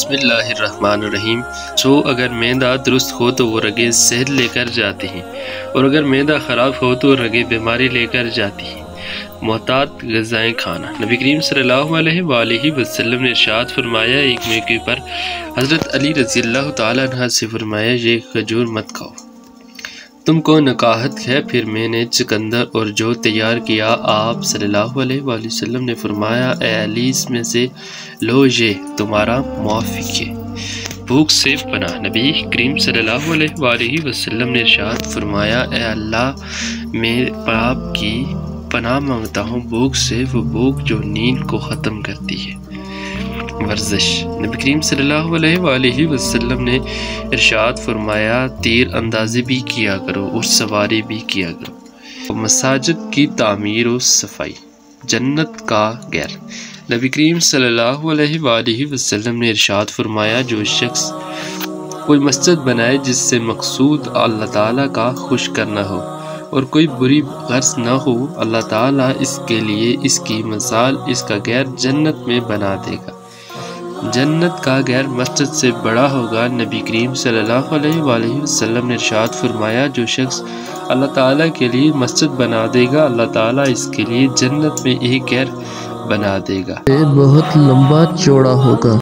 بسم اللہ الرحمن الرحیم۔ اگر معدہ درست ہو تو وہ رگیں صحت لے کر جاتی ہیں، اور اگر معدہ خراب ہو تو رگیں بیماری لے کر جاتی ہیں۔ محتاط غذائیں کھانا۔ نبی کریم صلی اللہ علیہ وآلہ وسلم نے ارشاد فرمایا، ایک موقع پر حضرت علی رضی اللہ تعالیٰ عنہ سے فرمایا، یہ کھجور مت کھاؤ، تم کو نکاحت ہے۔ پھر میں نے چقندر اور جو تیار کیا۔ آپ صلی اللہ علیہ وآلہ وسلم نے فرمایا، اے علی، اس میں سے لو، یہ تمہارا موافق ہے۔ بھوک سے پناہ۔ نبی کریم صلی اللہ علیہ وآلہ وسلم نے ارشاد فرمایا، اے اللہ، میں آپ کی پناہ مانگتا ہوں بھوک سے، وہ بھوک جو نیند کو ختم کرتی ہے۔ ورزش۔ نبی کریم صلی اللہ علیہ وآلہ وسلم نے ارشاد فرمایا، تیر اندازی بھی کیا کرو اور سواری بھی کیا کرو۔ مساجد کی تعمیر و صفائی۔ جنت کا گھر۔ نبی کریم صلی اللہ علیہ وآلہ وسلم نے ارشاد فرمایا، جو شخص کوئی مسجد بنائے جس سے مقصود اللہ تعالیٰ کا خوش کرنا ہو اور کوئی بری غرض نہ ہو، اللہ تعالیٰ اس کے لیے اس کی مثال اس کا گھر جنت میں بنا دے گا۔ جنت کا گھر مسجد سے بڑا ہوگا۔ نبی کریم صلی اللہ علیہ وآلہ وسلم نے ارشاد فرمایا، جو شخص اللہ تعالیٰ کے لیے مسجد بنا دے گا، اللہ تعالیٰ اس کے لیے جنت میں ایک گھر بنا دے گا۔ یہ بہت لمبا چوڑا ہوگا۔